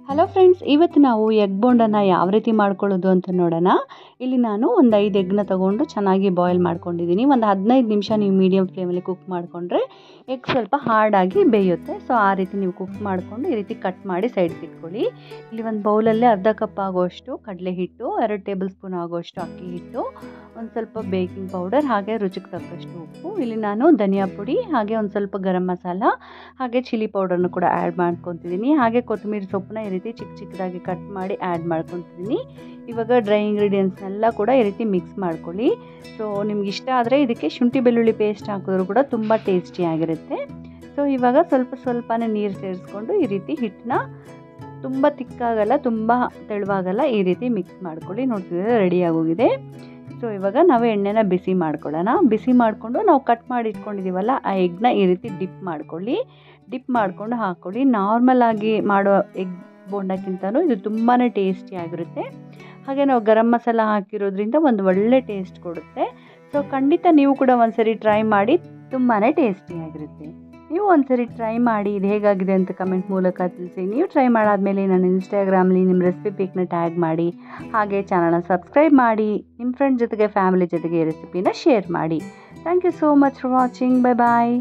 Hello friends, ಇವತ್ತು ನಾವು egg ಬೋಂಡನ್ನು ಯಾವ ರೀತಿ ಮಾಡ್ಕೊಳ್ಳೋದು ಅಂತ ನೋಡೋಣ. ಇಲ್ಲಿ ನಾನು ಒಂದು 5 ಎಗ್ನ ತೊಗೊಂಡು ಚೆನ್ನಾಗಿ ಬಾಯ್ಲ್ ಮಾಡ್ಕೊಂಡಿದ್ದೀನಿ. ಒಂದು 15 ನಿಮಿಷ ನೀವು ಮೀಡಿಯಮ್ ಫ್ಲೇಮಲ್ಲಿ ಕುಕ್ ಮಾಡಿಕೊಂಡ್ರೆ ಎಗ್ ಸ್ವಲ್ಪ ಹಾರ್ಡಾಗಿ ಬೇಯುತ್ತೆ. ಸೊ ಆ ರೀತಿ ನೀವು ಕುಕ್ ಮಾಡಿಕೊಂಡು ಈ ರೀತಿ ಕಟ್ ಮಾಡಿ ಸೈಡ್ಗೆ ಇಟ್ಕೊಳ್ಳಿ. ಇಲ್ಲಿ ಒಂದು ಬೌಲಲ್ಲಿ ಅರ್ಧ ಕಪ್ ಆಗುವಷ್ಟು ಕಡಲೆ ಹಿಟ್ಟು, 2 ಟೇಬಲ್ ಸ್ಪೂನ್ ಆಗುವಷ್ಟು ಅಕ್ಕಿ ಹಿಟ್ಟು, ಒಂದು ಸ್ವಲ್ಪ ಬೇಕಿಂಗ್ ಪೌಡರ್, ಹಾಗೆ ರುಚಿಗೆ ತಕ್ಕಷ್ಟು ಉಪ್ಪು. ಇಲ್ಲಿ ನಾನು ಧನಿಯಾ ಪುಡಿ, ಹಾಗೆ ಒಂದು ಸ್ವಲ್ಪ ಗರಂ ಮಸಾಲ, ಹಾಗೆ ಚಿಲ್ಲಿ ಪೌಡರ್ನ ಕೂಡ ಆ್ಯಡ್ ಮಾಡ್ಕೊತಿದ್ದೀನಿ. ಹಾಗೆ ಕೊತ್ತಂಬರಿ ಸೊಪ್ಪನ್ನ ಈ ರೀತಿ ಚಿಕ್ಕ ಚಿಕ್ಕದಾಗಿ ಕಟ್ ಮಾಡಿ ಆ್ಯಡ್ ಮಾಡ್ಕೊತಿದ್ದೀನಿ. ಇವಾಗ ಡ್ರೈ ಇಂಗ್ರೀಡಿಯೆಂಟ್ಸ್ನೆಲ್ಲ ಕೂಡ ಈ ರೀತಿ ಮಿಕ್ಸ್ ಮಾಡ್ಕೊಳ್ಳಿ. ಸೊ ನಿಮ್ಗೆ ಇಷ್ಟ ಆದರೆ ಇದಕ್ಕೆ ಶುಂಠಿ ಬೆಳ್ಳುಳ್ಳಿ ಪೇಸ್ಟ್ ಹಾಕಿದ್ರು ಕೂಡ ತುಂಬ ಟೇಸ್ಟಿಯಾಗಿರುತ್ತೆ. ಸೊ ಇವಾಗ ಸ್ವಲ್ಪನೇ ನೀರು ಸೇರಿಸ್ಕೊಂಡು ಈ ರೀತಿ ಹಿಟ್ಟನ್ನ ತುಂಬ ತಿಕ್ಕಾಗಲ್ಲ, ತುಂಬ ತೆಳುವಾಗಲ್ಲ, ಈ ರೀತಿ ಮಿಕ್ಸ್ ಮಾಡ್ಕೊಳ್ಳಿ. ನೋಡ್ತಿದ್ರೆ ರೆಡಿ ಆಗೋಗಿದೆ. ಸೊ ಇವಾಗ ನಾವು ಎಣ್ಣೆನ ಬಿಸಿ ಮಾಡ್ಕೊಳ್ಳೋಣ. ಬಿಸಿ ಮಾಡಿಕೊಂಡು ನಾವು ಕಟ್ ಮಾಡಿ ಇಟ್ಕೊಂಡಿದ್ದೀವಲ್ಲ ಆ ಎಗ್ನ ಈ ರೀತಿ ಡಿಪ್ ಮಾಡಿಕೊಂಡು ಹಾಕ್ಕೊಳ್ಳಿ. ನಾರ್ಮಲ್ ಆಗಿ ಮಾಡೋ ಎಗ್ ಬೋಂಡಕ್ಕಿಂತಲೂ ಇದು ತುಂಬಾ ಟೇಸ್ಟಿಯಾಗಿರುತ್ತೆ. ಹಾಗೆ ನಾವು ಗರಂ ಮಸಾಲ ಹಾಕಿರೋದ್ರಿಂದ ಒಂದು ಒಳ್ಳೆ ಟೇಸ್ಟ್ ಕೊಡುತ್ತೆ. ಸೊ ಖಂಡಿತ ನೀವು ಕೂಡ ಒಂದ್ಸರಿ ಟ್ರೈ ಮಾಡಿ, ತುಂಬಾ ಟೇಸ್ಟಿಯಾಗಿರುತ್ತೆ. ನೀವು ಒಂದ್ಸರಿ ಟ್ರೈ ಮಾಡಿ ಇದು ಹೇಗಾಗಿದೆ ಅಂತ ಕಮೆಂಟ್ ಮೂಲಕ ತಿಳಿಸಿ. ನೀವು ಟ್ರೈ ಮಾಡಾದಮೇಲೆ ನನ್ನ ಇನ್ಸ್ಟಾಗ್ರಾಮ್ಲಿ ನಿಮ್ಮ ರೆಸಿಪಿ ಪಿಕ್ನ ಟ್ಯಾಗ್ ಮಾಡಿ, ಹಾಗೆ ಚಾನಲ್ನ ಸಬ್ಸ್ಕ್ರೈಬ್ ಮಾಡಿ, ನಿಮ್ಮ ಫ್ರೆಂಡ್ ಜೊತೆಗೆ ಫ್ಯಾಮಿಲಿ ಜೊತೆಗೆ ಈ ರೆಸಿಪಿನ ಶೇರ್ ಮಾಡಿ. Thank you so much for watching. Bye bye.